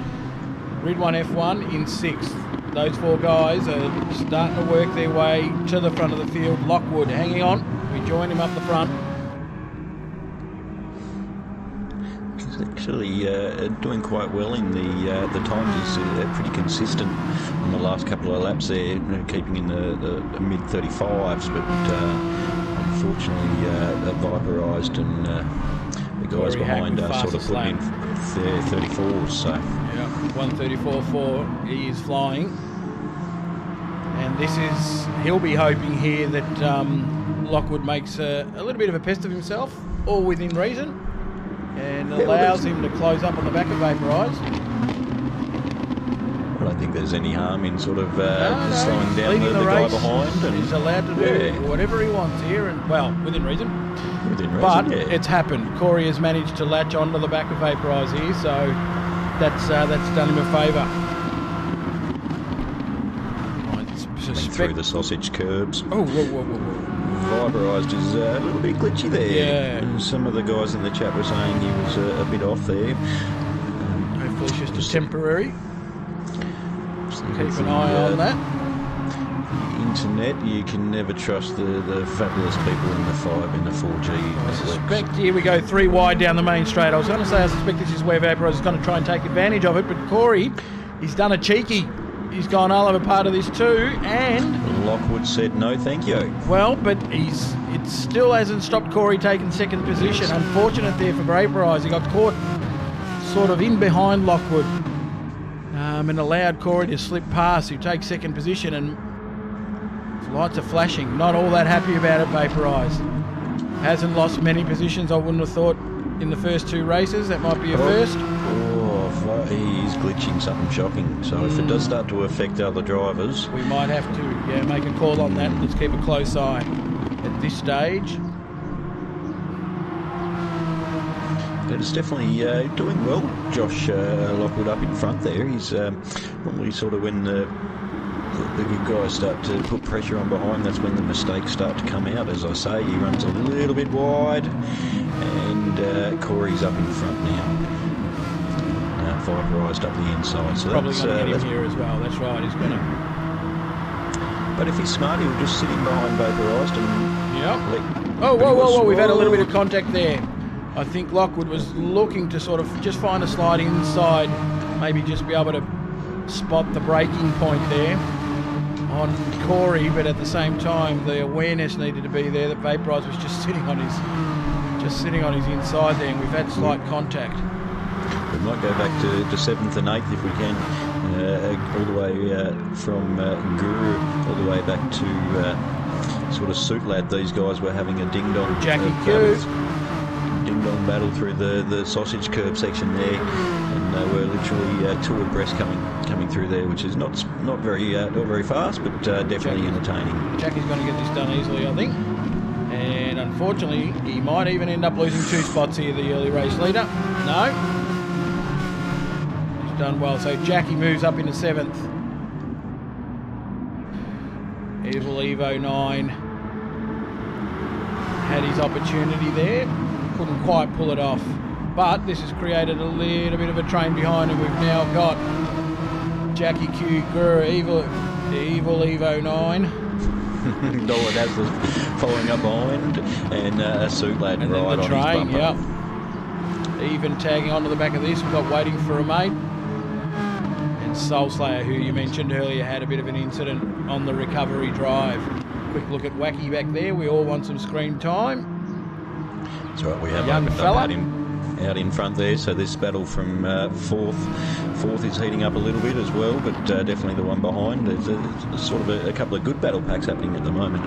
Grid 1 F1 in sixth. Those four guys are starting to work their way to the front of the field. Lockwood hanging on. We join him up the front. He's actually doing quite well in the times. He's pretty consistent on the last couple of laps there, keeping in the mid 35s, but unfortunately vaporised, and the guys Corey behind Hack are with sort of putting in their 34s. So yeah, 134.4. He is flying, and he'll be hoping here that Lockwood makes a little bit of a pest of himself, all within reason, and allows him to close up on the back of Vaporise. I don't think there's any harm in sort of slowing down leading the guy race. behind. And He's allowed to do whatever he wants here, and well, within reason. But it's happened. Corey has managed to latch onto the back of Vaporise here, so that's done him a favour. Through the sausage curbs. Oh, whoa. Vaporised is a little bit glitchy there. Yeah. And some of the guys in the chat were saying he was a bit off there. Hopefully it's just a temporary. Keep an eye on that. Internet, you can never trust the fabulous people in the 4G I networks. suspect, here we go, 3 wide down the main straight. I was going to say I suspect this is where Vaporise is going to try and take advantage of it, but Corey, he's done a cheeky. He's gone all over part of this too, and Lockwood said no thank you. well, but it still hasn't stopped Corey taking second position. Unfortunate there for Vaporise. He got caught sort of in behind Lockwood, and allowed Corey to slip past, who takes second position, and lights are flashing. Not all that happy about it, Vaporise. Hasn't lost many positions, I wouldn't have thought, in the first 2 races. That might be a first. He's glitching something shocking. So if it does start to affect other drivers, We might have to make a call on that. Let's keep a close eye at this stage. but it's definitely doing well. Josh Lockwood up in front there. He's normally sort of when the good guys start to put pressure on behind, that's when the mistakes start to come out. As I say, he runs a little bit wide, and Corey's up in front now. Vaporised up the inside. So Probably that's, going to get him here as well. That's right. He's going to. But if he's smart, he'll just sit in behind Vaporised and Yep. Whoa. We've had a little bit of contact there. I think Lockwood was looking to sort of just find a slide inside, maybe just be able to spot the braking point there on Corey, but at the same time the awareness needed to be there that Vaporise was just sitting on his inside there, and we've had slight contact. We might go back to 7th and 8th if we can, all the way from Guru all the way back to sort of Suit Lad. These guys were having a ding-dong ding-dong battle through the sausage curb section there, and they were literally 2 abreast coming through there, which is not very fast, but definitely entertaining. Jackie's going to get this done easily, I think. And unfortunately, he might even end up losing 2 spots here, the early race leader. No. He's done well. So Jackie moves up into 7th. Evil Evo 9 had his opportunity there. Couldn't quite pull it off. But this has created a little bit of a train behind him. We've now got Jackie Q, Guru, Evil Evo 9. Dollar Dazzler's following up behind, and a Suit Lad And right then the on train, his bumper. yep. Even tagging onto the back of this, we've got Waiting for a Mate. And Soul Slayer, who you mentioned earlier, had a bit of an incident on the recovery drive. Quick look at Wacky back there. We all want some screen time. That's right, we have Young opened fella. up out in front there, so this battle from fourth is heating up a little bit as well, but definitely the one behind. There's sort of a couple of good battle packs happening at the moment.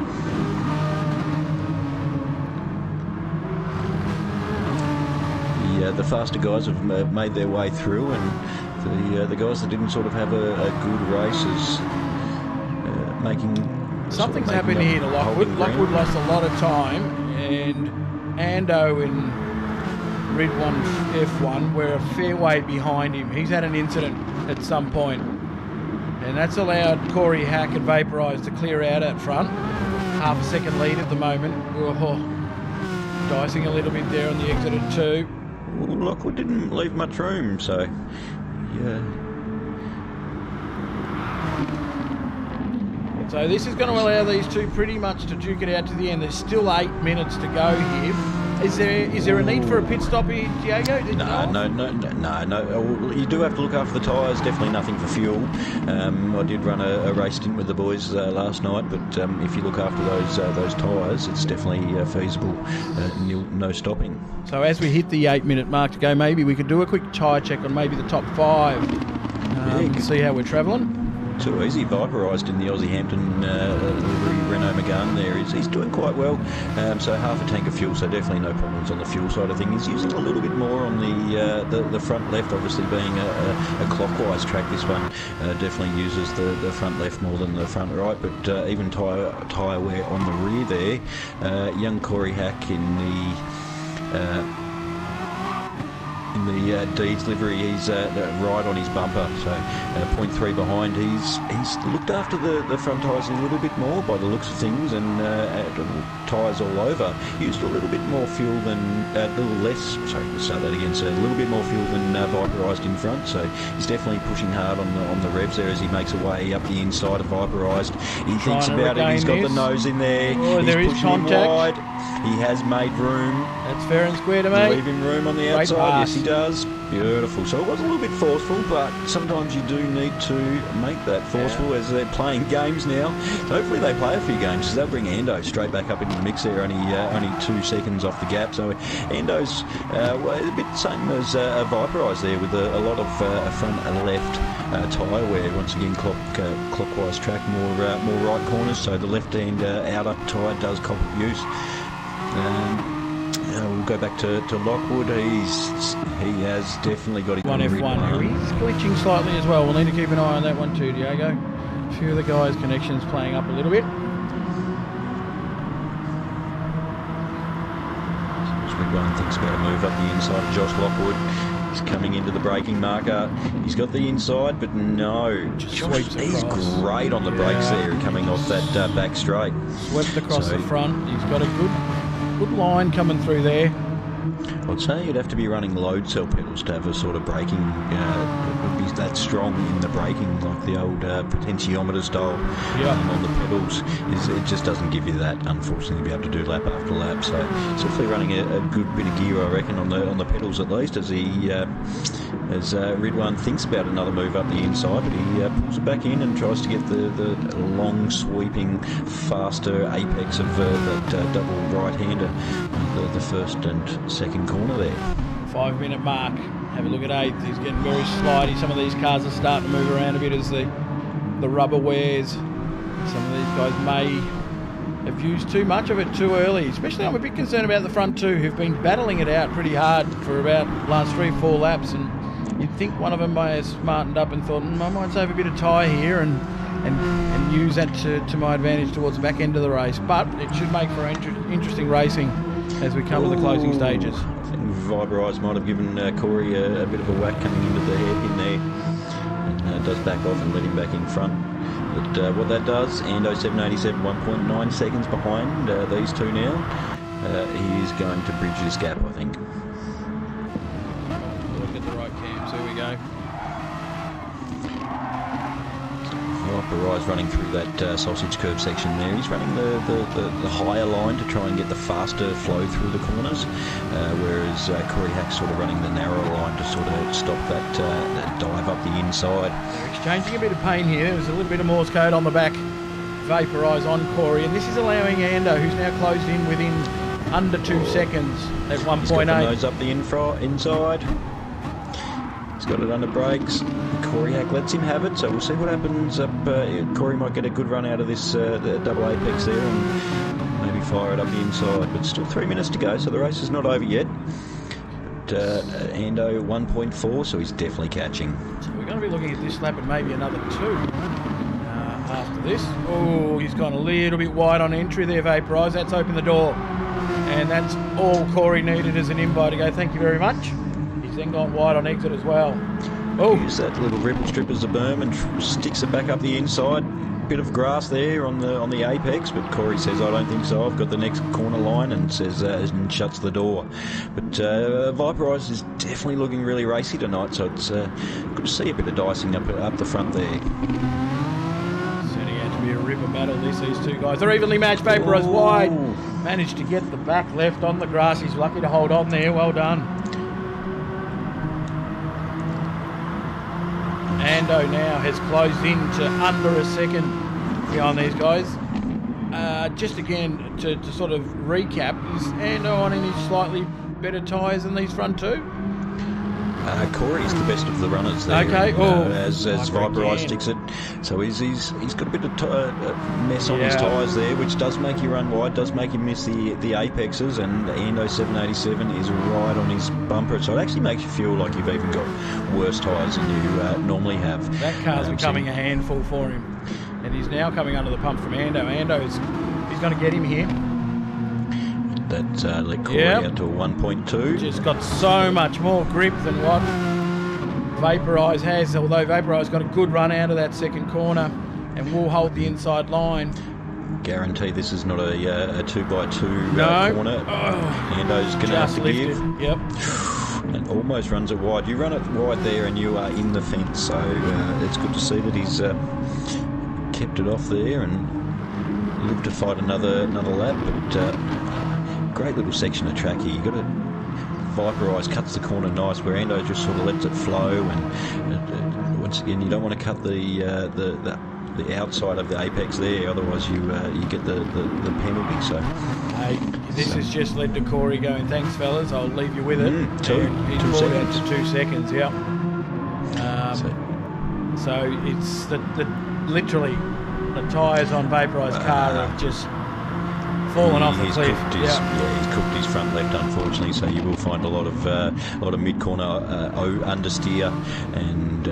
The faster guys have made their way through, and the guys that didn't sort of have a good race is making... Something's happened here to Lockwood. Lockwood lost a lot of time, and Ando in Grid 1 F1 were a fair way behind him. He's had an incident at some point, and that's allowed Corey Hack and Vaporise to clear out at front. Half a second lead at the moment. Oh. dicing a little bit there on the exit at 2. Well, Lockwood didn't leave much room, so yeah. So this is going to allow these two pretty much to duke it out to the end. There's still 8 minutes to go here. Is there a need for a pit stop here, Diago? No. You do have to look after the tyres. Definitely nothing for fuel. I did run a race stint with the boys last night, but if you look after those tyres, it's definitely feasible. No stopping. So as we hit the 8-minute mark to go, maybe we could do a quick tyre check on maybe the top 5 and see how we're travelling. Too easy. Viperised in the Aussie Hampton livery Renault Megane there. He's doing quite well. So half a tank of fuel, so definitely no problems on the fuel side of things. He's using a little bit more on the front left, obviously being a clockwise track. This one definitely uses the front left more than the front right, but even tyre wear on the rear there. Young Corey Hack in the Deeds livery, he's right on his bumper, so 0.3 behind. He's looked after the front tyres a little bit more by the looks of things, and tyres all over. Used a little bit more fuel than a little less. Sorry, let's start that again. So a little bit more fuel than Viperised in front. So he's definitely pushing hard on the revs there as he makes a way up the inside of Viperised. He thinks about it. He's got the nose in there. Oh, there is contact. Wide. He has made room. That's fair and square to me. Leaving room on the outside. Yes, he does. Beautiful. So it was a little bit forceful, but sometimes you do need to make that forceful as they're playing games now. So hopefully they play a few games because they'll bring Ando straight back up into the mix there, only 2 seconds off the gap. So Ando's a bit same as Viperised there with a lot of front and left tyre wear. Once again, clockwise track, more right corners. So the left-hand outer tyre does cop use. We'll go back to Lockwood. He has definitely got his 1F1 here. He's glitching slightly as well. We'll need to keep an eye on that one too, Diago. A few of the guys' connections playing up a little bit. Everyone thinks about a move up the inside of Josh Lockwood. He's coming into the braking marker. He's got the inside, but no. Josh, he's great on the brakes there, coming off that back straight. Swept across the front. He's got a good line coming through there. I'd say you'd have to be running load cell pedals to have a sort of braking, be that strong in the braking, like the old potentiometer style on the pedals. It just doesn't give you that, unfortunately, to be able to do lap after lap. So it's definitely running a good bit of gear, I reckon, on the pedals at least, as Ridwan thinks about another move up the inside, but he pulls it back in and tries to get the long sweeping, faster apex of that double right-hander, the first and second corner there. 5-minute mark. Have a look at 8th. He's getting very slidey. Some of these cars are starting to move around a bit as the rubber wears. Some of these guys may have used too much of it too early. Especially I'm a bit concerned about the front two, who've been battling it out pretty hard for about last 3-4 laps, and you'd think one of them may have smartened up and thought, I might save a bit of tyre here and use that to my advantage towards the back end of the race. But it should make for interesting racing as we come to the closing stages. I think Viperised might have given Corey a bit of a whack coming into the hairpin there. And does back off and let him back in front. But what that does, Ando 787, 1.9 seconds behind these two now. He is going to bridge this gap, I think. Look at the right cams. There we go. Viperised running through that sausage curb section there. He's running the higher line to try and get the faster flow through the corners, whereas Corey Hack's sort of running the narrow line to sort of stop that dive up the inside. They're exchanging a bit of pain here. There's a little bit of Morse code on the back. Vaporise on Corey, and this is allowing Ando, who's now closed in within under 2 seconds at 1.8. He's got the nose up the inside. He's got it under brakes. Corey Hack lets him have it, so we'll see what happens up. Corey might get a good run out of this the double apex there and maybe fire it up the inside, but still 3 minutes to go, so the race is not over yet. But Ando 1.4, so he's definitely catching. So we're going to be looking at this lap and maybe another 2 after this. Oh, he's gone a little bit wide on entry there, Vaporise. That's opened the door, and that's all Corey needed as an invite to go, thank you very much. He's then gone wide on exit as well. Oh, use that little ripple strip as a berm and sticks it back up the inside. bit of grass there on the apex, but Corey says, I don't think so. I've got the next corner line, and says and shuts the door. But Viperize is definitely looking really racy tonight, so it's good to see a bit of dicing up the front there. Turning out to be a ripper battle, these two guys. They're evenly matched. Vaporize wide. Managed to get the back left on the grass. He's lucky to hold on there. Well done. Ando now has closed in to under a second behind these guys. Just again, to sort of recap, is Ando on any slightly better tyres than these front two? Corey's the best of the runners there. Okay. As Viperize sticks it. So he's got a bit of mess on his tyres there, which does make you run wide, does make you miss the apexes, and Ando 787 is right on his bumper. So it actually makes you feel like you've even got worse tyres than you normally have. That car's becoming a handful for him. And he's now coming under the pump from Ando. He's going to get him here. That let Corey out to a 1.2. Just got so much more grip than what Vaporize has, although Vaporize got a good run out of that second corner and will hold the inside line. Guarantee this is not a 2x2 corner. Ando's going to have to give. Yep. And almost runs it wide. You run it wide there and you are in the fence, so it's good to see that he's kept it off there and lived to fight another lap. But great little section of track here. You got to Viperize cuts the corner nice, where Ando just sort of lets it flow, and once again you don't want to cut the outside of the apex there, otherwise you get the penalty. So this has just led to Corey going, thanks fellas, I'll leave you with it. He's brought out to 2 seconds. So it's literally the tyres on Vaporize car have just fallen off the cliff. He's cooked his front left, unfortunately. So you will find a lot of mid corner understeer, and I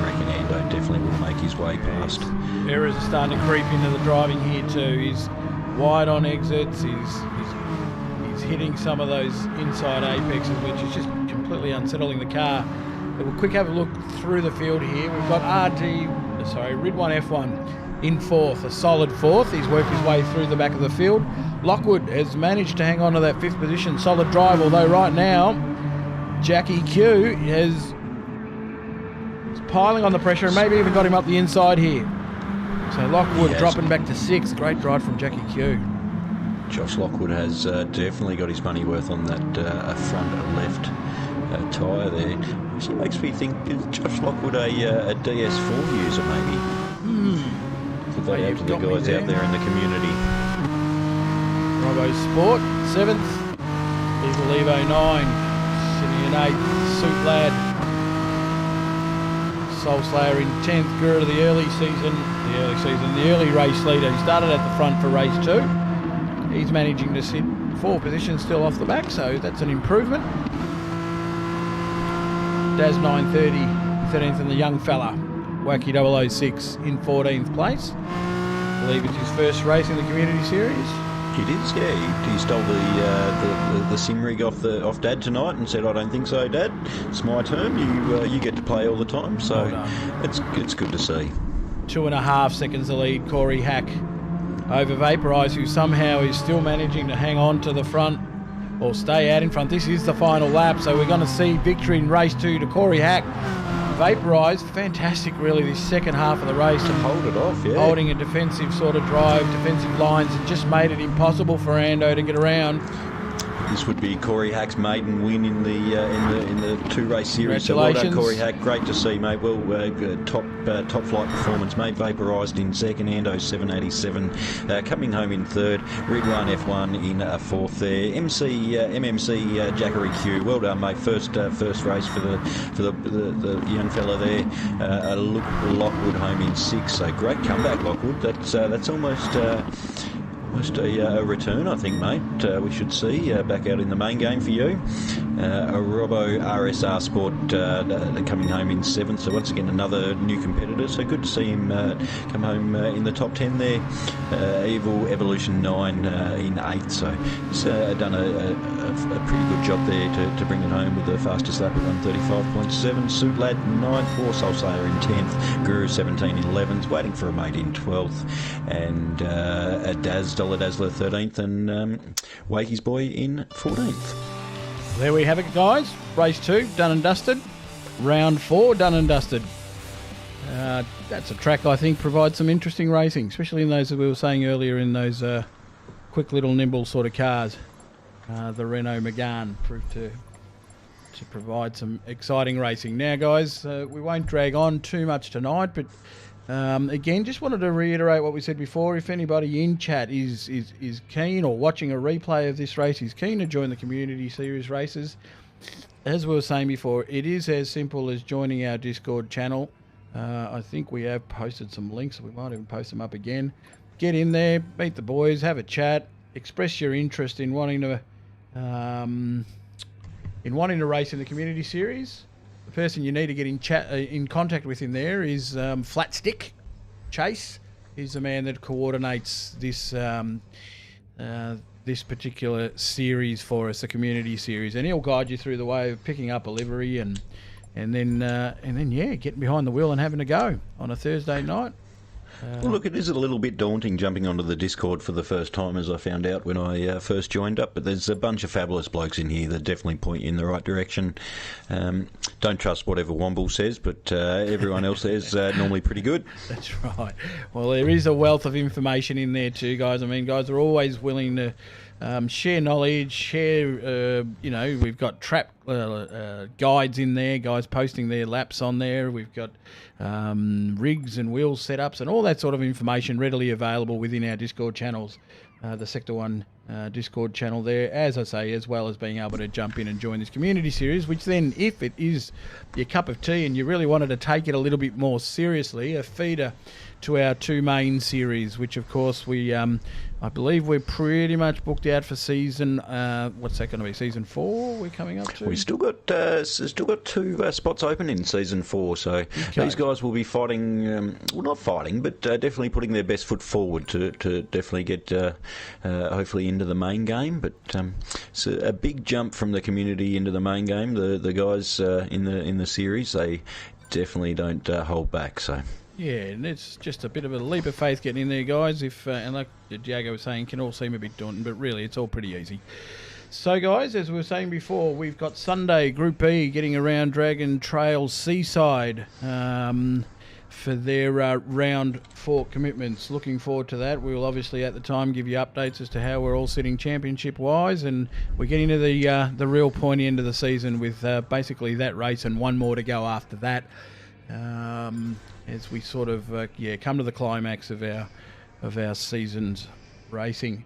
reckon Ando definitely will make his way past. Errors are starting to creep into the driving here too. He's wide on exits. He's hitting some of those inside apexes, which is just completely unsettling the car. But we'll quick have a look through the field here. We've got Rid1 F1. In fourth, a solid fourth. He's worked his way through the back of the field. Lockwood has managed to hang on to that fifth position. Solid drive, although right now, Jackie Q is piling on the pressure and maybe even got him up the inside here. So Lockwood dropping back to sixth. Great drive from Jackie Q. Josh Lockwood has definitely got his money worth on that front left tyre there. Actually makes me think, is Josh Lockwood a DS4 user maybe? Put that out to the guys out there in the community. Robo Sport, 7th. Evil Evo 9. Sitting in 8th. Suit Lad. Soul Slayer in 10th. Guru, the early race leader. He started at the front for race 2. He's managing to sit 4 positions still off the back, so that's an improvement. Daz 930, 13th, and the young fella Wacky 006 in 14th place. I believe it's his first race in the community series. It is, yeah. He stole the sim rig off Dad tonight and said, "I don't think so, Dad. It's my turn. You get to play all the time." So it's good to see. 2.5 seconds the lead. Corey Hack over Vaporize, who somehow is still managing to hang on to the front or stay out in front. This is the final lap, so we're going to see victory in race 2 to Corey Hack. Vaporize, fantastic really this second half of the race. To hold it off, yeah. Holding a defensive sort of drive, defensive lines. It just made it impossible for Ando to get around. This would be Corey Hack's maiden win in the 2-race series. So well done, Corey Hack. Great to see, mate. Well, top flight performance, mate. Vaporised in second. Ando 787 coming home in third. Rid1 F1 in fourth there. MMC Jackery Q. Well done, mate. First race for the young fella there. Lockwood home in sixth. So great comeback, Lockwood. That's almost a return, I think, mate. We should see back out in the main game for you. a Robbo RSR Sport coming home in 7th. So once again, another new competitor. So good to see him come home in the top 10 there. Evil Evolution 9 in 8th. So he's done a pretty good job there to bring it home with the fastest lap at 1:35.7. Suit Lad 9th. War Soul Slayer in 10th. Guru 17 in 11th. Waiting for a mate in 12th. And a Dollar Dazzler 13th. And Wakey's Boy in 14th. There we have it, guys. Race 2, done and dusted. Round 4, done and dusted. That's a track I think provides some interesting racing, especially in those that we were saying earlier in those quick little nimble sort of cars. The Renault Megane proved to provide some exciting racing. Now, guys, we won't drag on too much tonight, but again, just wanted to reiterate what we said before. If anybody in chat is keen or watching a replay of this race is keen to join the Community Series races, as we were saying before, it is as simple as joining our Discord channel. I think we have posted some links. We might even post them up again. Get in there, meet the boys, have a chat, express your interest in wanting to race in the Community Series. The person you need to get in contact with in there is Flatstick Chase. He's the man that coordinates this this particular series for us, the Community Series, and he'll guide you through the way of picking up a livery and then getting behind the wheel and having a go on a Thursday night. Well, look, it is a little bit daunting jumping onto the Discord for the first time, as I found out when I first joined up, but there's a bunch of fabulous blokes in here that definitely point you in the right direction. Don't trust whatever Womble says, but everyone else there's normally pretty good. That's right. Well, there is a wealth of information in there too, guys. I mean, guys are always willing to share knowledge, share, we've got trap guides in there, guys posting their laps on there. We've got rigs and wheel setups and all that sort of information readily available within our Discord channels, the Sector 1 Discord channel there, as I say, as well as being able to jump in and join this Community Series, which then, if it is your cup of tea and you really wanted to take it a little bit more seriously, a feeder to our 2 main series, which of course we I believe we're pretty much booked out for season what's that going to be, season 4 we're coming up to? We still got 2 spots open in season 4, so these guys will be fighting, well, not fighting, but definitely putting their best foot forward to definitely get hopefully into the main game. But it's a big jump from the community into the main game. The guys in the series, they definitely don't hold back. So. Yeah, and it's just a bit of a leap of faith getting in there, guys. And like Diago was saying, can all seem a bit daunting, but really it's all pretty easy. So, guys, as we were saying before, we've got Sunday Group E getting around Dragon Trail Seaside for their round 4 commitments. Looking forward to that. We will obviously at the time give you updates as to how we're all sitting championship-wise, and we're getting to the real pointy end of the season with basically that race and one more to go after that. As we sort of come to the climax of our season's racing.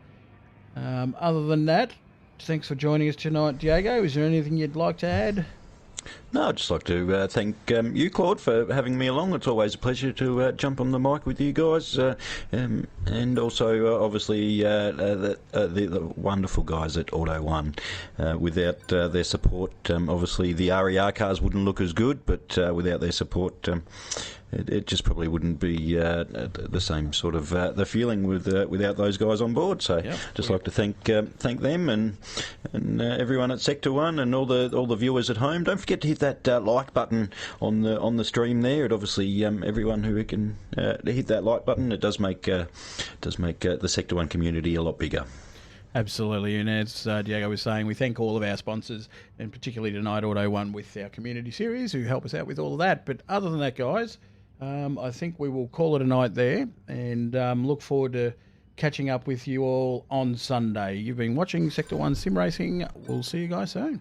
Other than that, thanks for joining us tonight, Diago. Is there anything you'd like to add? No, I'd just like to thank you, Claude, for having me along. It's always a pleasure to jump on the mic with you guys, and also obviously the wonderful guys at Auto One. Without their support, obviously the RER cars wouldn't look as good, but without their support, it just probably wouldn't be the same sort of the feeling without those guys on board. So like to thank them and everyone at Sector 1 and all the viewers at home. Don't forget to hit that like button on the stream there. It obviously everyone who can hit that like button, it does make the Sector 1 community a lot bigger. Absolutely, and as Diago was saying, we thank all of our sponsors, and particularly tonight Auto One with our Community Series, who help us out with all of that. But other than that, guys, I think we will call it a night there, and look forward to catching up with you all on Sunday. You've been watching Sector 1 Sim Racing. We'll see you guys soon.